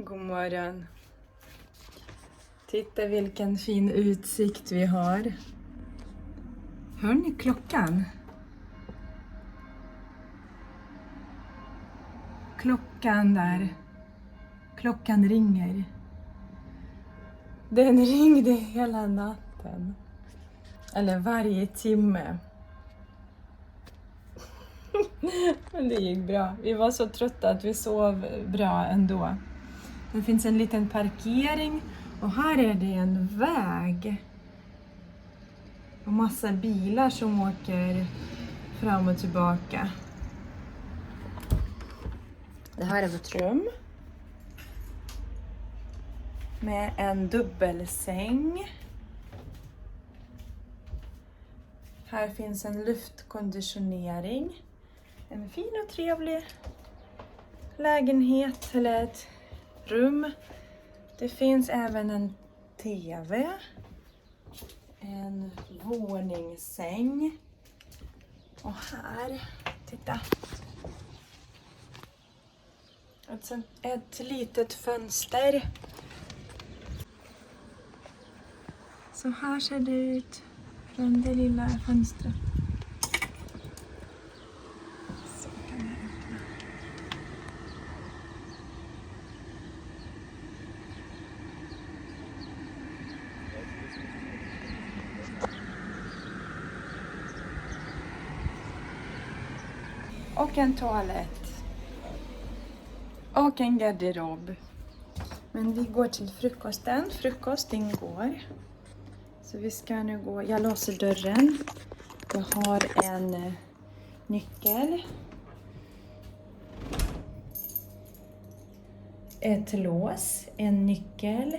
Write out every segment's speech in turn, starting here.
God morgon. Titta vilken fin utsikt vi har. Hör ni klockan? Klockan där. Klockan ringer. Den ringde hela natten. Eller varje timme. Men det gick bra. Vi var så trötta att vi sov bra ändå. Det finns en liten parkering. Och här är det en väg. Och massa bilar som åker fram och tillbaka. Det här är vårt rum. Med en dubbelsäng. Här finns en luftkonditionering. En fin och trevlig lägenhet eller ett rum. Det finns även en TV. En våningssäng. Och här, titta. Ett litet fönster. Så här ser det ut från det lilla fönstret. Så kan jag öppna. Och en toalett. Och en garderob. Men vi går till frukosten. Frukost ingår. Så vi ska nu gå. Jag låser dörren. Jag har en nyckel. Ett lås. En nyckel.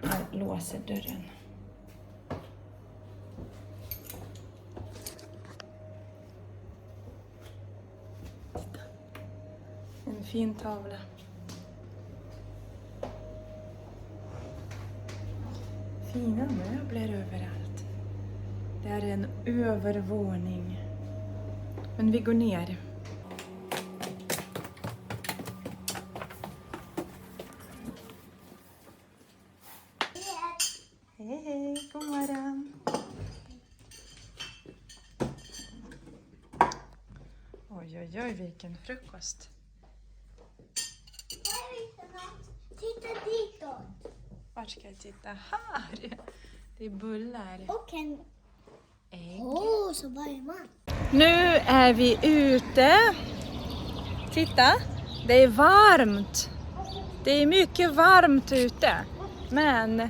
Jag låser dörren. En fin tavla. Fina möbler överallt. Det är en övervåning. Men vi går ner. Hej, hej, god morgon. Oj, oj, oj, vilken frukost. Titta ditåt. Vart ska jag titta? Här! Det är bullar. Och en ägg. så varma. Nu är vi ute. Titta, det är varmt. Det är mycket varmt ute. Men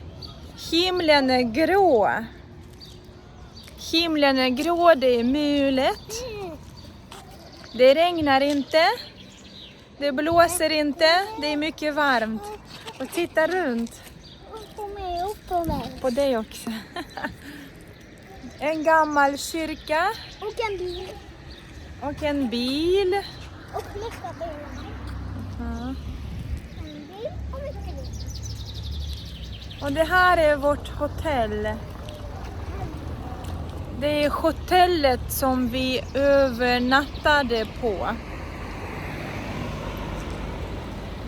himlen är grå. Himlen är grå, det är mulet. Det regnar inte. Det blåser inte. Det är mycket varmt. Och titta runt. Upp på mig. På dig också. En gammal kyrka. Och en bil. Och en bil. Och mycket bilar. Ja. En bil och mycket bilar. Och det här är vårt hotell. Det är hotellet som vi övernattade på.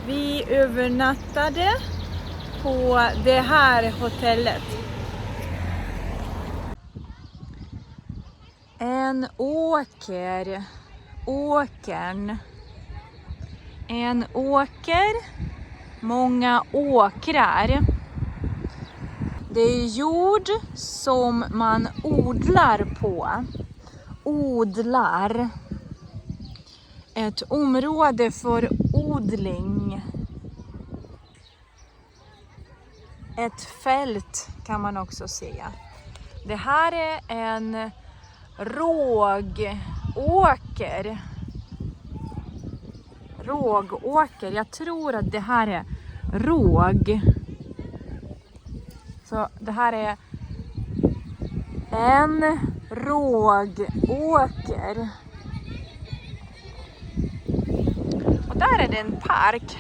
Vi övernattade på det här hotellet. En åker. Åkern. En åker. Många åkrar. Det är jord som man odlar på. Odlar. Ett område för odling. Ett fält kan man också säga. Det här är en rågåker. Rågåker. Jag tror att det här är råg. Så det här är en rågåker. Och där är det en park.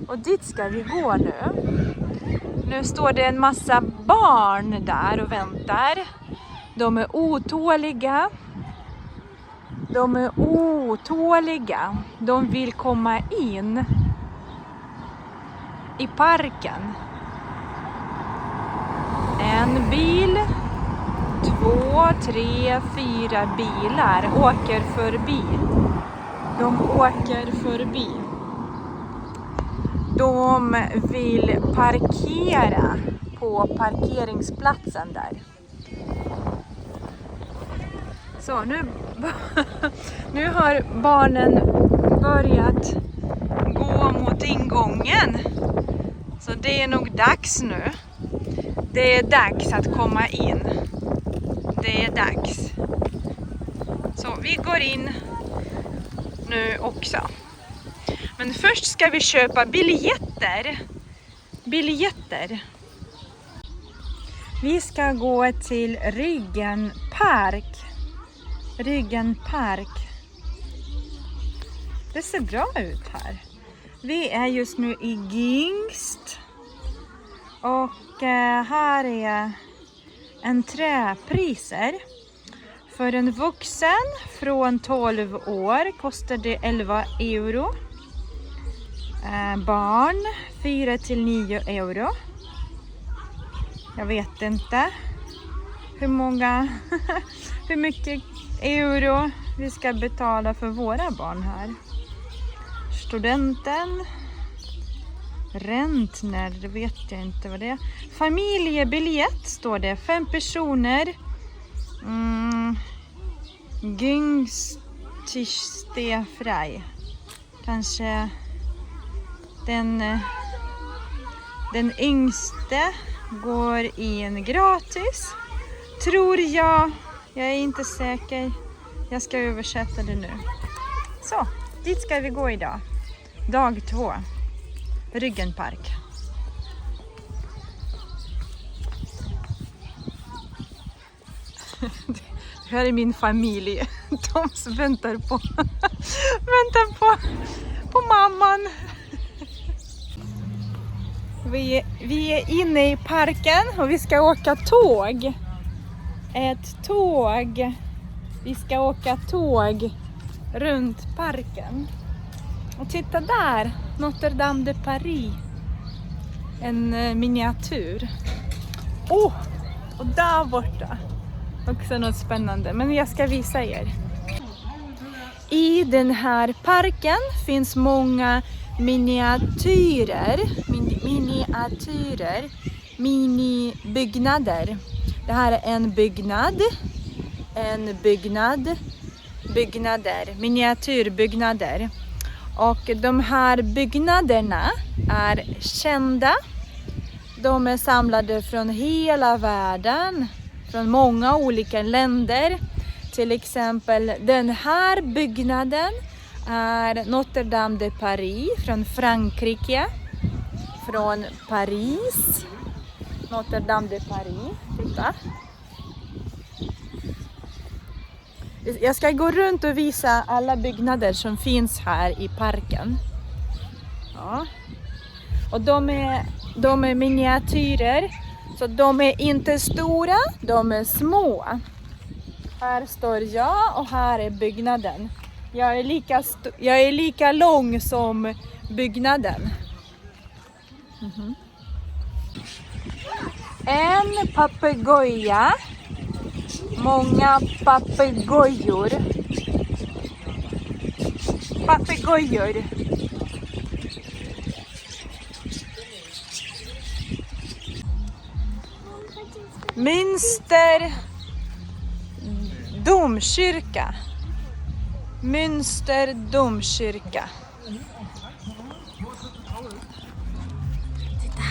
Och dit ska vi gå nu. Nu står det en massa barn där och väntar. De är otåliga. De är otåliga. De vill komma in i parken. En bil, 2, 3, 4 bilar åker förbi. De åker förbi. De vill parkera på parkeringsplatsen där. Så nu har barnen börjat gå mot ingången. Så det är nog dags nu. Det är dags att komma in. Det är dags. Så vi går in nu också. Men först ska vi köpa biljetter. Vi ska gå till Ryggen Park. Det ser bra ut här. Vi är just nu i Gingst. Och här är entrépriser. För en vuxen från 12 år kostar det 11 euro. Barn 4 till 9 euro. Jag vet inte hur mycket euro vi ska betala för våra barn här. Studenten. Rentner, det vet jag inte vad det är. Familjebiljett står det. 5 personer. Günstigste frei. Kanske den yngste går in gratis. Tror jag. Jag är inte säker. Jag ska översätta det nu. Så, dit ska vi gå idag. Dag 2. Ryggen Park. Det här är min familj. De väntar på mamman. Vi är inne i parken och vi ska åka tåg. Ett tåg. Vi ska åka tåg runt parken. Och titta där, Notre Dame de Paris. En miniatyr. Och där borta. Också något spännande, men jag ska visa er. I den här parken finns många minibyggnader. Det här är miniatyrbyggnader. Och de här byggnaderna är kända. De är samlade från hela världen, från många olika länder. Till exempel den här byggnaden är Notre Dame de Paris från Frankrike. Från Paris. Notre Dame de Paris. Titta. Jag ska gå runt och visa alla byggnader som finns här i parken. Ja. Och de är miniatyrer. Så de är inte stora, de är små. Här står jag och här är byggnaden. Jag är lika lång som byggnaden. En papegoja. Många papegojor. Münster domkyrka. Münster domkyrka. Titta.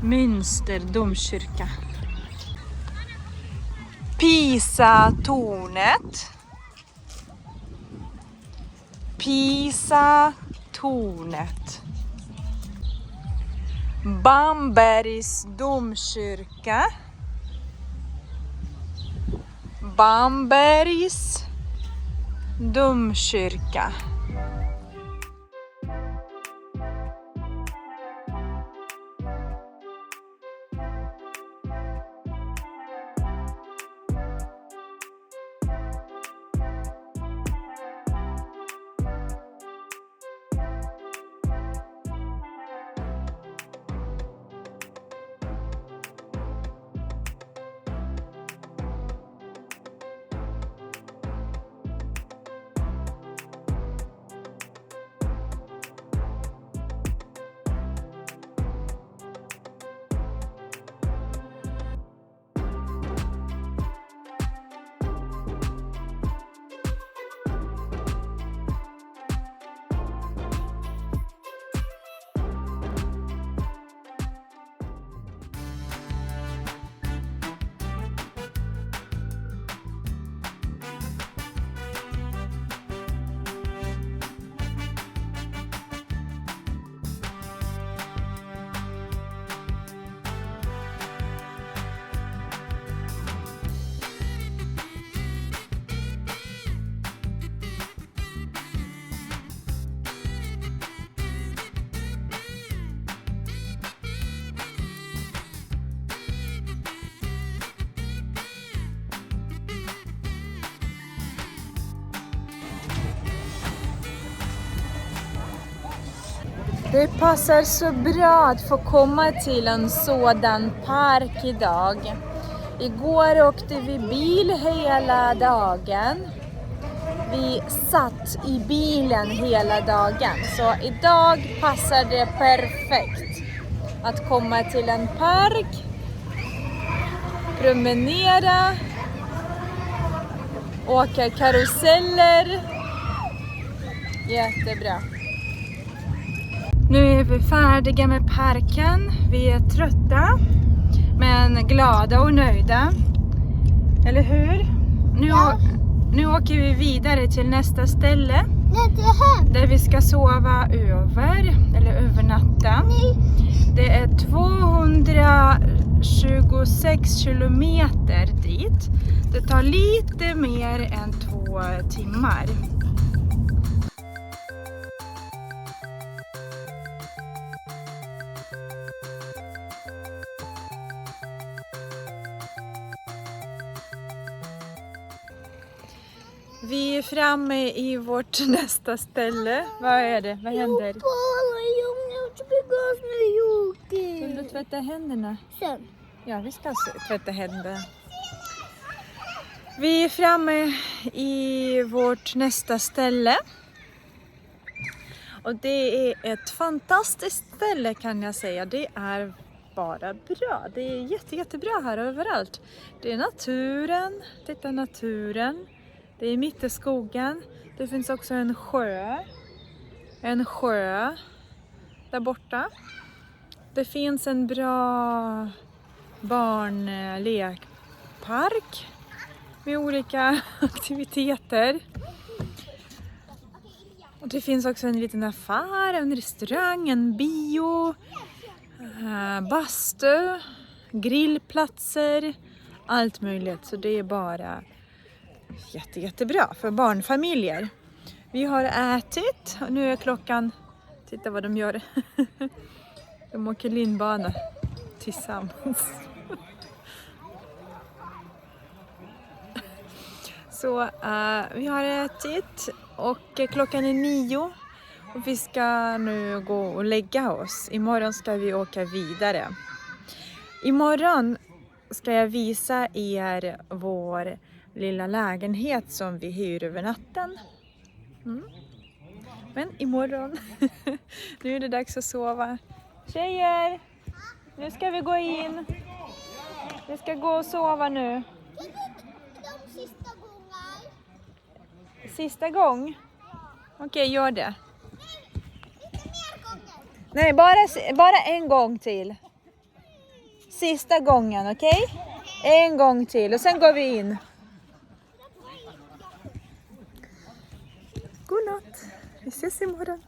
Münster domkyrka. Pisa-tornet. Pisa-tornet. Bambergs domkyrka. Bambergs domkyrka. Det passar så bra att få komma till en sådan park idag. Igår åkte vi bil hela dagen. Vi satt i bilen hela dagen. Så idag passar det perfekt att komma till en park, promenera, åka karuseller. Jättebra. Nu är vi färdiga med parken. Vi är trötta men glada och nöjda. Eller hur? Nu åker vi vidare till nästa ställe. Där vi ska sova över natten. Det är 226 kilometer dit. Det tar lite mer än 2 timmar. Vi är framme i vårt nästa ställe. Vad är det? Vad händer? Vill du tvätta händerna? Sen. Ja, vi ska tvätta händerna. Vi är framme i vårt nästa ställe. Och det är ett fantastiskt ställe kan jag säga. Det är bara bra. Det är jättebra här överallt. Det är naturen. Titta naturen. Det är mitt i skogen. Det finns också en sjö. En sjö där borta. Det finns en bra barnlekpark med olika aktiviteter. Och det finns också en liten affär, en restaurang, en bio, bastu, grillplatser, allt möjligt. Så det är bara jättebra för barnfamiljer. Vi har ätit och nu är klockan, titta vad de gör. De åker linbana tillsammans. Så vi har ätit och klockan är 9 och vi ska nu gå och lägga oss. Imorgon ska vi åka vidare. Imorgon ska jag visa er vår lilla lägenhet som vi hyr över natten. Men imorgon, nu är det dags att sova. Tjejer, nu ska vi gå in. Vi ska gå och sova nu. Sista gång? Okej, gör det. Nej, bara en gång till. Sista gången, okej? En gång till och sen går vi in. God natt. Vi ses imorgon.